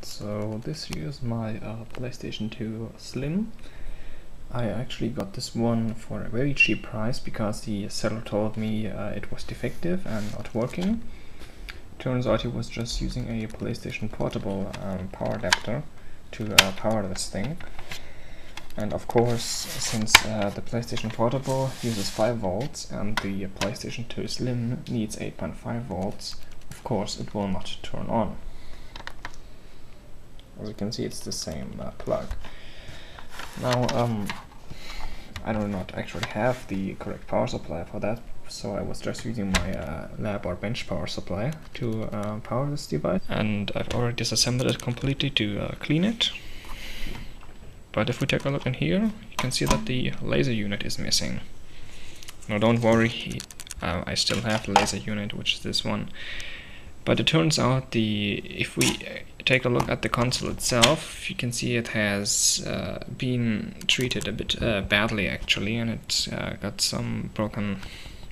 So this here is my PlayStation 2 Slim. I actually got this one for a very cheap price because the seller told me it was defective and not working. Turns out he was just using a PlayStation Portable power adapter to power this thing. And of course, since the PlayStation Portable uses 5 volts and the PlayStation 2 Slim needs 8.5 volts, of course it will not turn on. As you can see, it's the same plug. Now, I do not actually have the correct power supply for that, so I was just using my lab or bench power supply to power this device. And I've already disassembled it completely to clean it. But if we take a look in here, you can see that the laser unit is missing. Now don't worry, I still have the laser unit, which is this one. But it turns out if we take a look at the console itself, you can see it has been treated a bit badly actually, and it's got some broken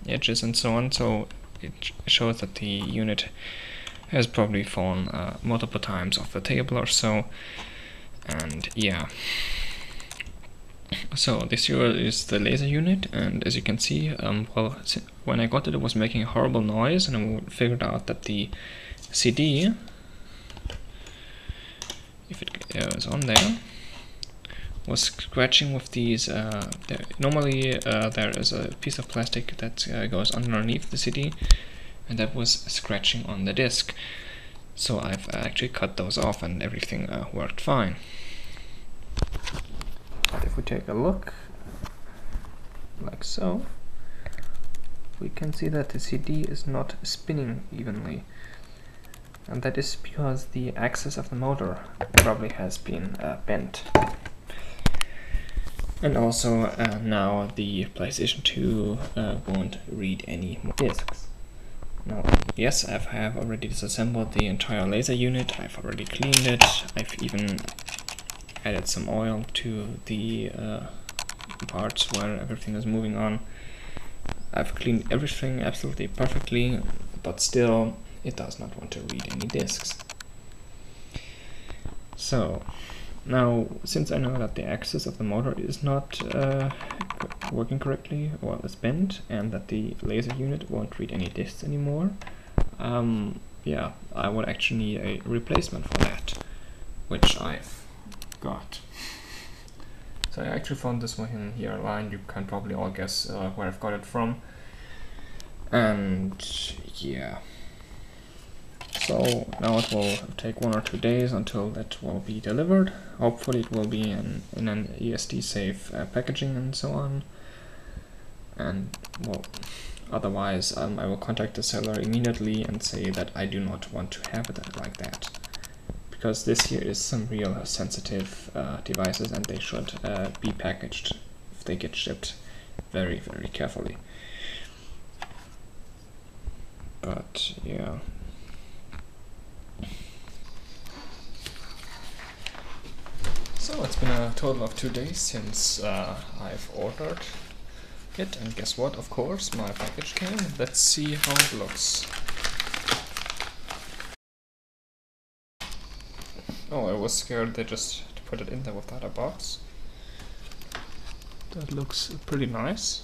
edges and so on, so it shows that the unit has probably fallen multiple times off the table or so. And yeah, so this here is the laser unit, and as you can see, well, when I got it, it was making a horrible noise, and I figured out that the CD, if it is on there, was scratching with these. Normally there is a piece of plastic that goes underneath the CD, and that was scratching on the disc. So I've actually cut those off and everything worked fine. But if we take a look, like so, we can see that the CD is not spinning evenly. And that is because the axis of the motor probably has been bent. And also now the PlayStation 2 won't read any more discs. Now, yes, I have already disassembled the entire laser unit, I've already cleaned it, I've even added some oil to the parts where everything is moving on. I've cleaned everything absolutely perfectly, but still it does not want to read any discs. So, now, since I know that the axis of the motor is not working correctly, or is bent, and that the laser unit won't read any discs anymore, yeah, I would actually need a replacement for that, which I've got. So I actually found this one in here online. You can probably all guess where I've got it from. And yeah. So now it will take 1 or 2 days until it will be delivered. Hopefully it will be in an ESD safe packaging and so on. And well, otherwise I will contact the seller immediately and say that I do not want to have it like that. Because this here is some real sensitive devices, and they should be packaged, if they get shipped, very, very carefully. But yeah. So it's been a total of 2 days since I've ordered it, and guess what? Of course, my package came. Let's see how it looks. Oh, I was scared they just put it in there without a box. That looks pretty nice.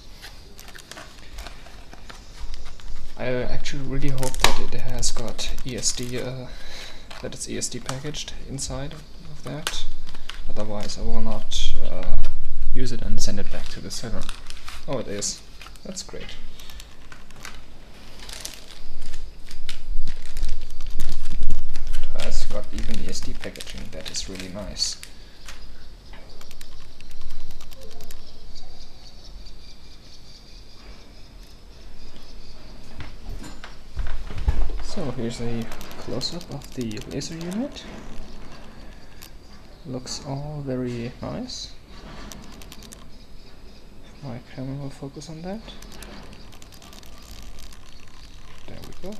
I actually really hope that it has got ESD, that it's ESD packaged inside of that. Otherwise I will not use it and send it back to the seller. Oh, it is. That's great. It has got even ESD packaging. That is really nice. So here's a close-up of the laser unit. Looks all very nice. My camera will focus on that. There we go.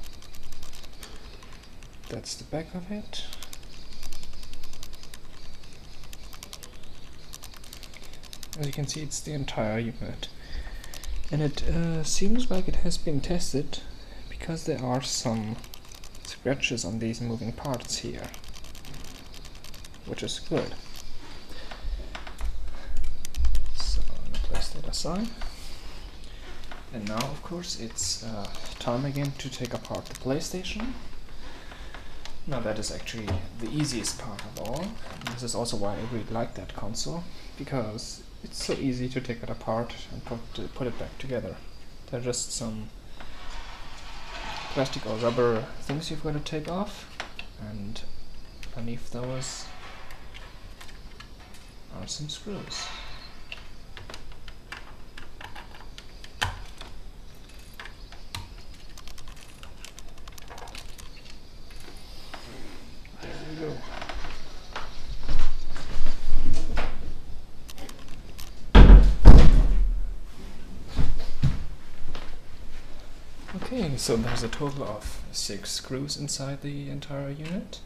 That's the back of it. As you can see, it's the entire unit. And it seems like it has been tested, because there are some scratches on these moving parts here. which is good. So I'm gonna place that aside. And now, of course, it's time again to take apart the PlayStation. Now that is actually the easiest part of all. And this is also why I really like that console, because it's so easy to take it apart and put it back together. There are just some plastic or rubber things you've got to take off, and underneath those are some screws. Okay, so there's a total of 6 screws inside the entire unit.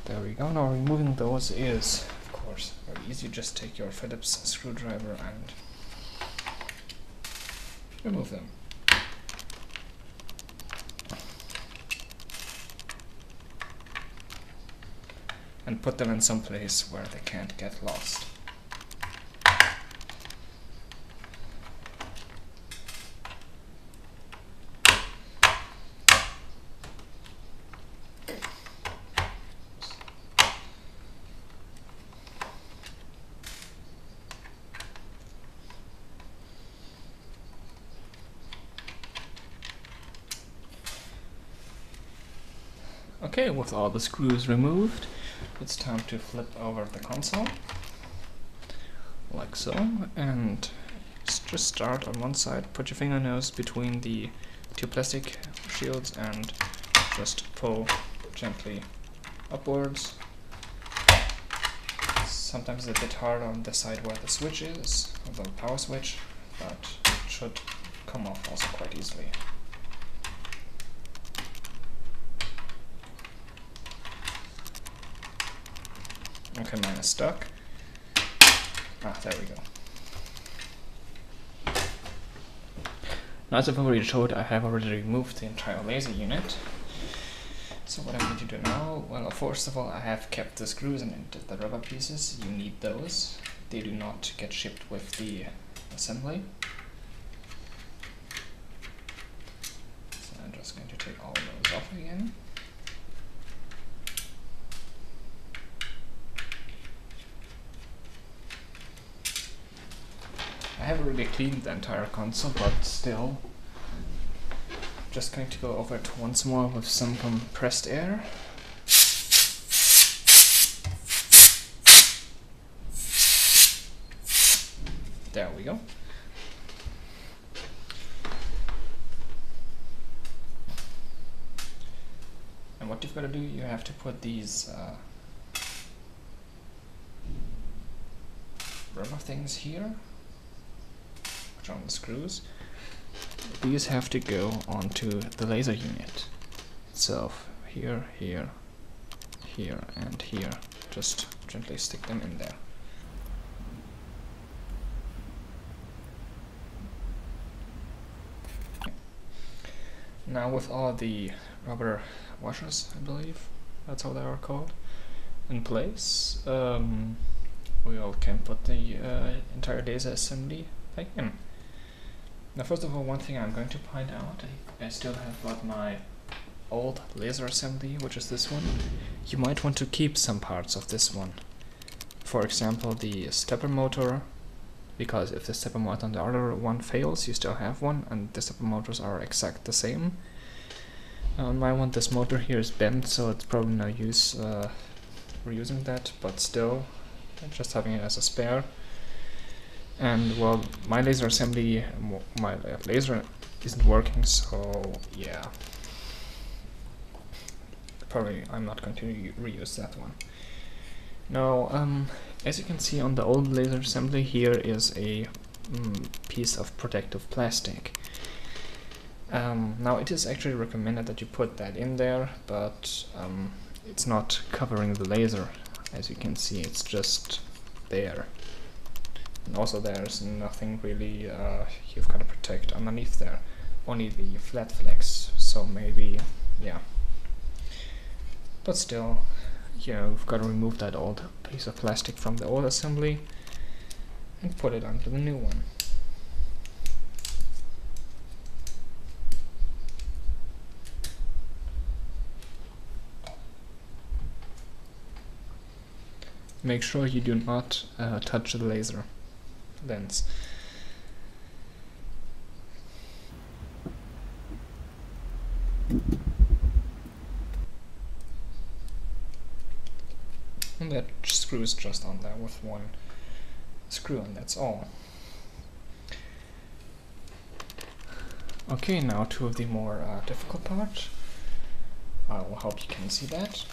There we go. Now removing those is, of course, very easy. Just take your Phillips screwdriver and remove them. And put them in some place where they can't get lost. Okay, with all the screws removed, it's time to flip over the console, like so, and just start on one side, put your fingernails between the 2 plastic shields and just pull gently upwards. Sometimes it's a bit hard on the side where the switch is, the power switch, but it should come off also quite easily. Okay, mine is stuck. Ah, there we go. Now, as I've already showed, I have already removed the entire laser unit. So what I'm going to do now, well, first of all, I have kept the screws and the rubber pieces. You need those. They do not get shipped with the assembly. So I'm just going to take all those off again. I have already cleaned the entire console, but still, just going to go over it once more with some compressed air. There we go. And what you've got to do, you have to put these rubber things here, which are on the screws. These have to go onto the laser unit itself. Here, here, here, and here. Just gently stick them in there. Now with all the rubber washers, I believe that's how they are called, in place, we all can put the entire laser assembly back in. Now first of all, one thing I'm going to point out, I still have got my old laser assembly, which is this one. You might want to keep some parts of this one. For example, the stepper motor, because if the stepper motor on the other one fails, you still have one, and the stepper motors are exact the same. On my one, this motor here is bent, so it's probably no use reusing that, but still, just having it as a spare. And well, my laser assembly, my laser isn't working, so yeah, probably I'm not going to reuse that one. Now, as you can see on the old laser assembly, here is a piece of protective plastic. Now it is actually recommended that you put that in there, but it's not covering the laser. As you can see, it's just there. And also there's nothing really you've got to protect underneath there, only the flat flex, so maybe, yeah. But still, you've got to remove that old piece of plastic from the old assembly and put it onto the new one. Make sure you do not touch the laser lens. And that screw is just on there with one screw, and that's all. Okay, now two of the more difficult parts. I will hope you can see that.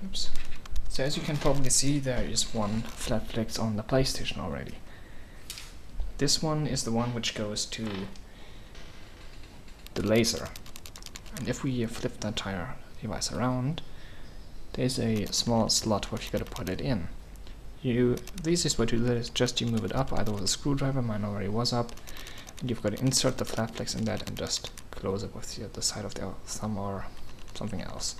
Oops. So as you can probably see, there is one flat flex on the PlayStation already. This one is the one which goes to the laser. And if we flip the entire device around, there's a small slot where you gotta put it in. This is what you do, is just you move it up, either with a screwdriver, mine already was up, and you've got to insert the flat flex in that and just close it with the side of the thumb or something else.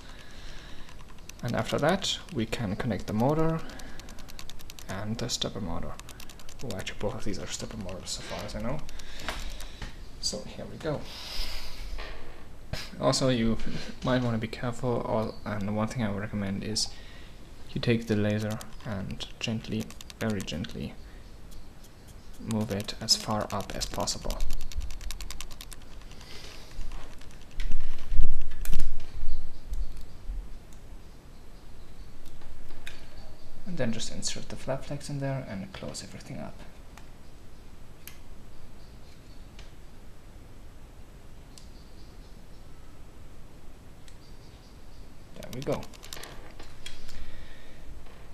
And after that, we can connect the motor and the stepper motor. Oh, actually both of these are stepper motors so far as I know. So here we go. Also, you might want to be careful, and the one thing I would recommend is you take the laser and gently, very gently, move it as far up as possible. And then just insert the flat flex in there and close everything up. There we go.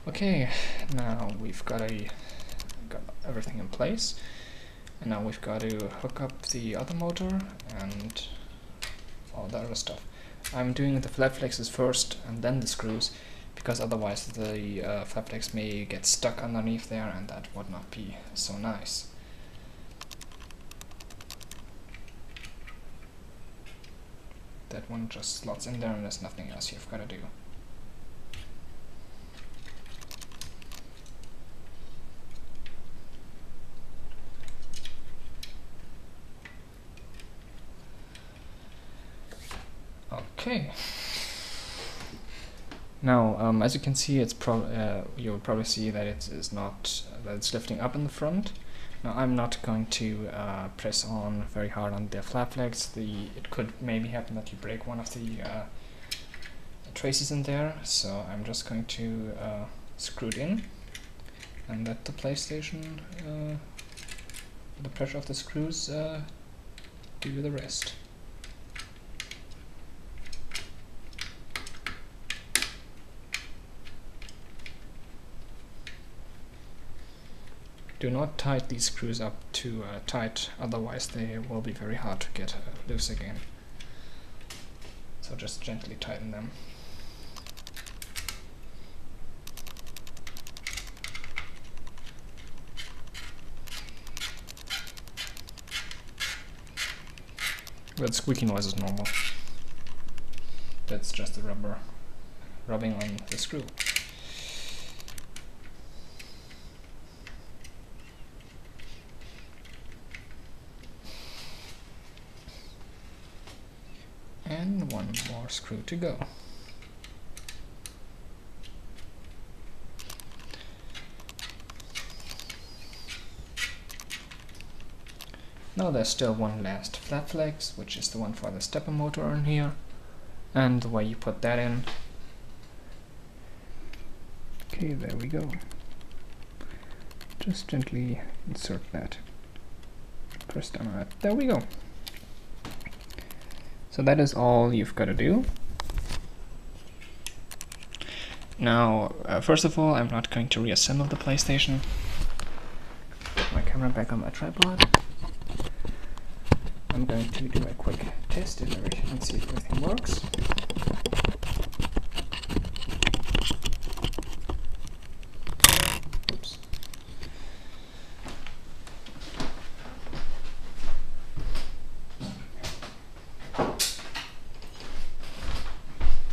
Okay, now we've got everything in place, and now we've got to hook up the other motor and all the other stuff. I'm doing the flat flexes first and then the screws, because otherwise the flat flex may get stuck underneath there, and that would not be so nice. That one just slots in there and there's nothing else you've got to do. Okay. Now, as you can see, you'll probably see that it is not that it's lifting up in the front. Now, I'm not going to press on very hard on the flat flex. It could maybe happen that you break one of the traces in there. So I'm just going to screw it in and let the PlayStation, the pressure of the screws, do the rest. Do not tighten these screws up too tight, otherwise they will be very hard to get loose again. So just gently tighten them. That squeaky noise is normal. That's just the rubber rubbing on the screw. And one more screw to go. Now there's still one last flat flex, which is the one for the stepper motor in here, and the way you put that in. Okay, there we go. Just gently insert that. Press down on it. There we go. So that is all you've got to do. Now, first of all, I'm not going to reassemble the PlayStation. Put my camera back on my tripod. I'm going to do a quick test and see if everything works. Oops.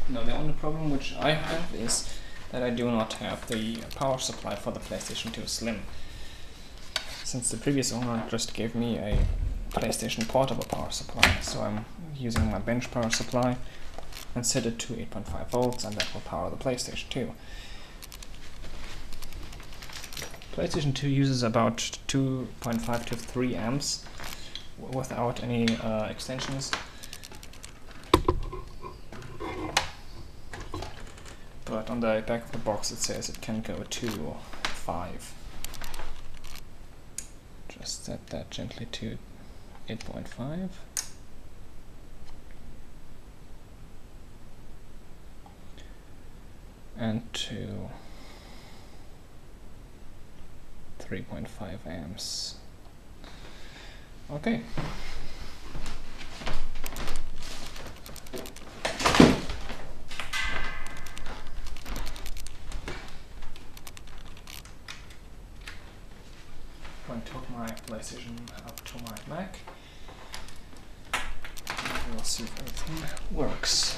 Now the only problem which I have is that I do not have the power supply for the PlayStation 2 Slim, since the previous owner just gave me a PlayStation Portable power supply, so I'm using my bench power supply and set it to 8.5 volts, and that will power the PlayStation 2. PlayStation 2 uses about 2.5 to 3 amps without any extensions. But on the back of the box it says it can go to 5. Just set that gently to 8.5. And to 3.5 amps. Okay. Going to hook my PlayStation up to my Mac. We'll see if everything works.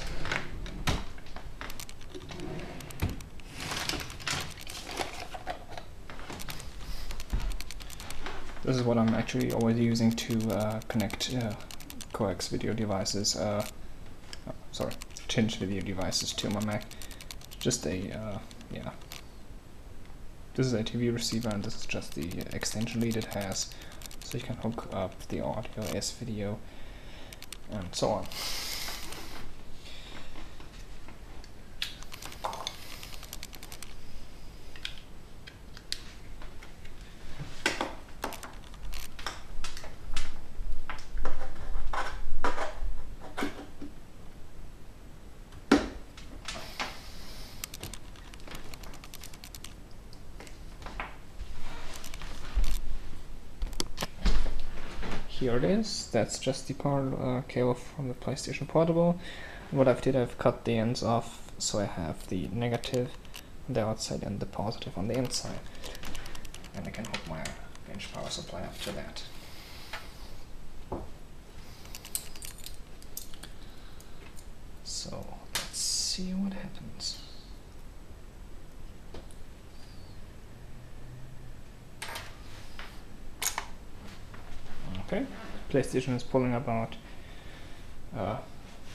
This is what I'm actually always using to connect coax video devices, Tinge video devices to my Mac. Just a, yeah. This is a TV receiver, and this is just the extension lead it has, so you can hook up the audio, S-video, and so on. Here it is. That's just the power cable from the PlayStation Portable. What I've did, I've cut the ends off, so I have the negative on the outside and the positive on the inside. And I can hook my bench power supply up to that. So let's see what happens. Okay, PlayStation is pulling about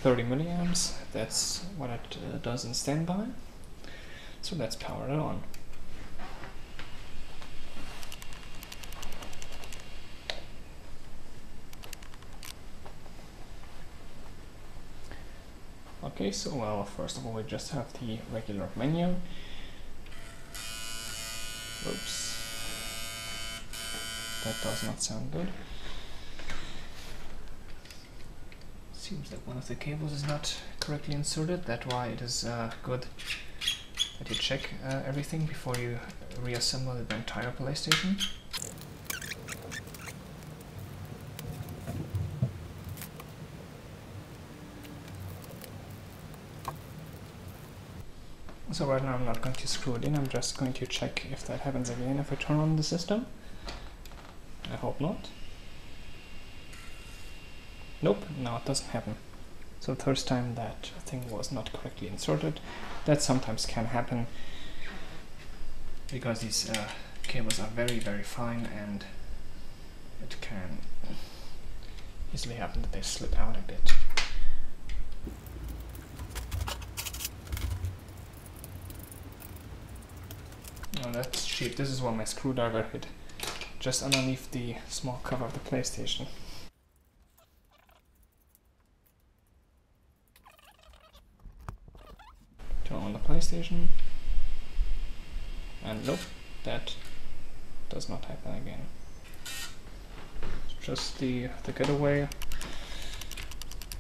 30 milliamps. That's what it does in standby. So let's power it on. Okay, so well, first of all, we just have the regular menu. Oops, that does not sound good. Seems like one of the cables is not correctly inserted. That's why it is good that you check everything before you reassemble the entire PlayStation. So right now I'm not going to screw it in, I'm just going to check if that happens again if I turn on the system. I hope not. Nope, no, it doesn't happen. So the first time that thing was not correctly inserted. That sometimes can happen because these cables are very, very fine, and it can easily happen that they slip out a bit. Oh, that's cheap. This is where my screwdriver hit, just underneath the small cover of the PlayStation. Turn on the PlayStation, and nope, that does not happen again. It's just the getaway.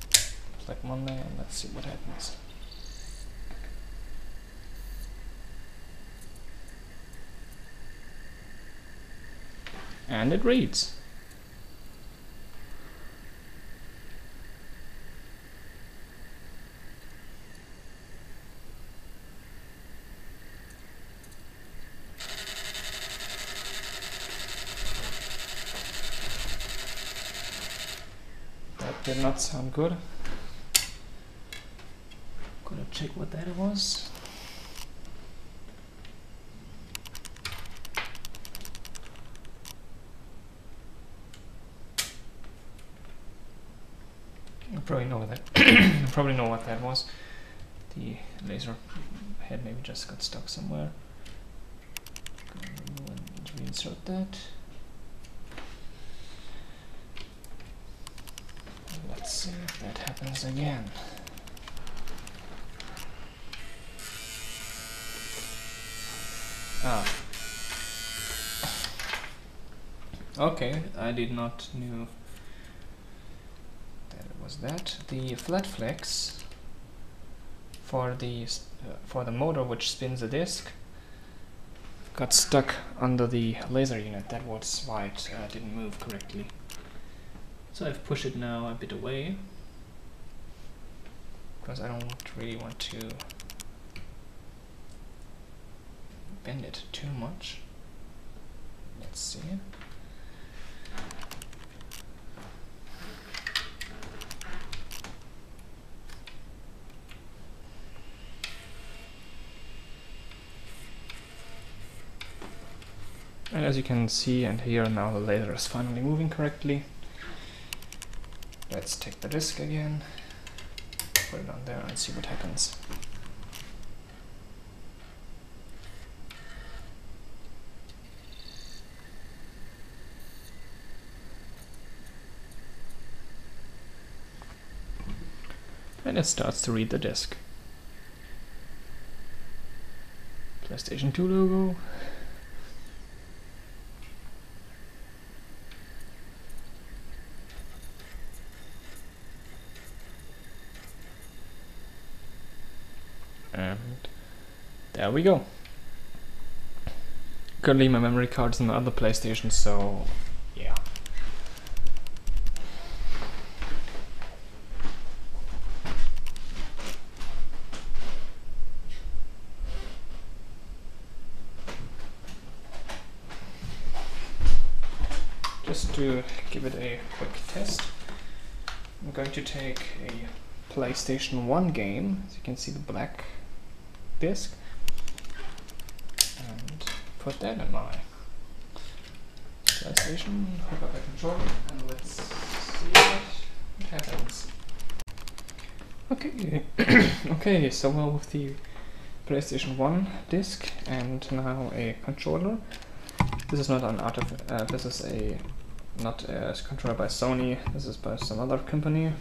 It's like Monday, and let's see what happens. And it reads. That did not sound good. Gonna check what that was. probably know that. Probably know what that was. The laser head maybe just got stuck somewhere. Go and reinsert that. Let's see if that happens again. Ah. Okay, I did not know that it was that. The flat flex for the motor which spins the disc got stuck under the laser unit. That was why it didn't move correctly. So I've pushed it now a bit away because I don't really want to bend it too much. Let's see. And as you can see and hear now, the laser is finally moving correctly. Let's take the disc again, put it on there and see what happens. And it starts to read the disc. PlayStation 2 logo. And there we go. Currently my memory card is on the other PlayStation, so yeah. Just to give it a quick test, I'm going to take a PlayStation 1 game, as you can see the black disc, and put that in my PlayStation, hook up a controller, and let's see what happens. Okay, okay, so well with the PlayStation 1 disc and now a controller. This is not an this is not a controller by Sony. This is by some other company.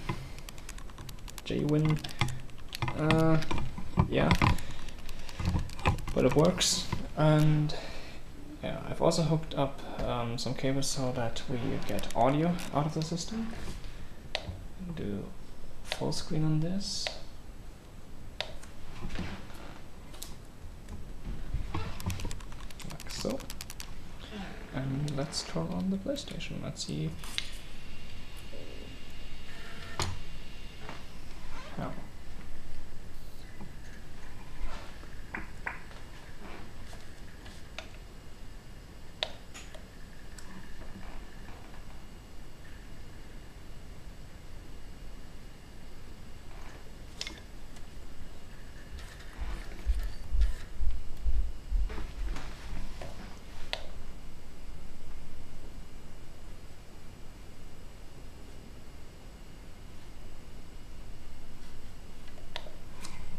JWin. Yeah, but it works. And yeah, I've also hooked up some cables so that we get audio out of the system. Do full screen on this. Like so. And let's turn on the PlayStation. Let's see how.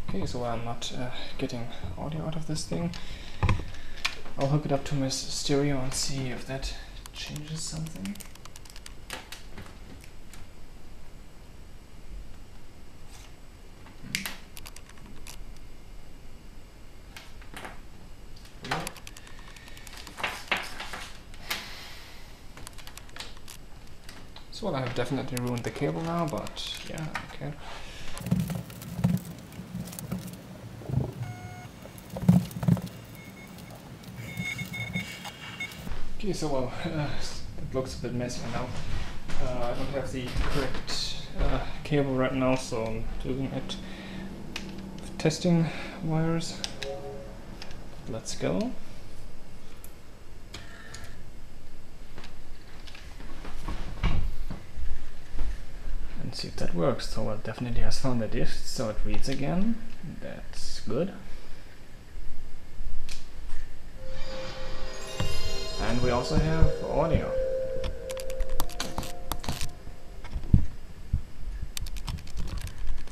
Okay, so I'm not getting audio out of this thing. I'll hook it up to my stereo and see if that changes something. So well, I have definitely ruined the cable now, but yeah, okay. Okay, so well, it looks a bit messy now. I don't have the correct cable right now, so I'm doing it with testing wires. Let's go. And see if that works. So it definitely has found the disk, so it reads again. That's good. And we also have audio.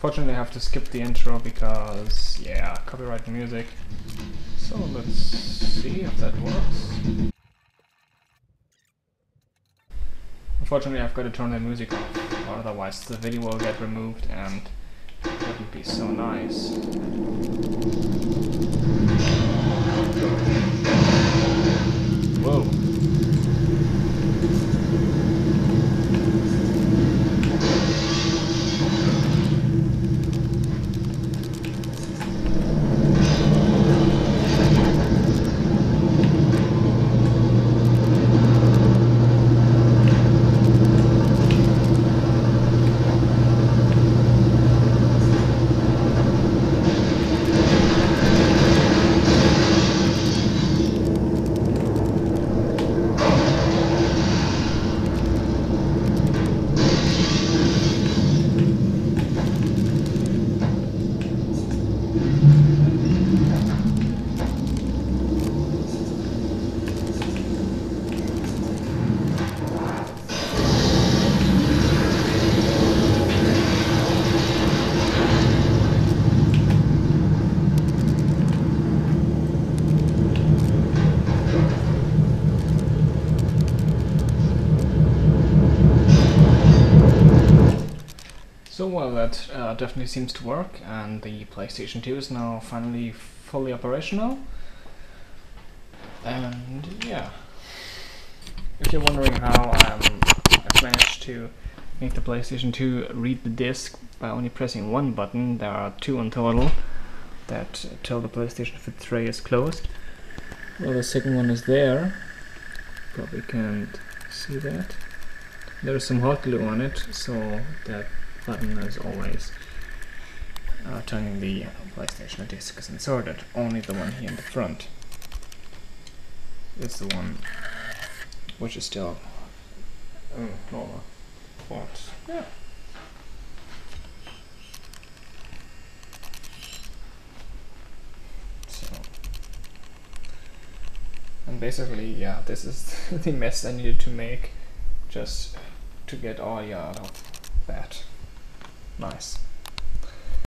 Unfortunately, I have to skip the intro because, yeah, copyright music. So let's see if that works. Unfortunately, I've got to turn the music off, or otherwise the video will get removed and it wouldn't be so nice. Whoa. So well, that definitely seems to work, and the PlayStation 2 is now finally fully operational. And yeah, if you're wondering how I've managed to make the PlayStation 2 read the disc by only pressing one button, there are two in total that tell the PlayStation if the tray is closed. Well, the second one is there, probably can't see that. There's some hot glue on it, so that button is always turning the PlayStation disc is inserted. Only the one here in the front is the one which is still normal. But yeah. So, and basically, yeah, this is the mess I needed to make just to get audio out of that. Nice.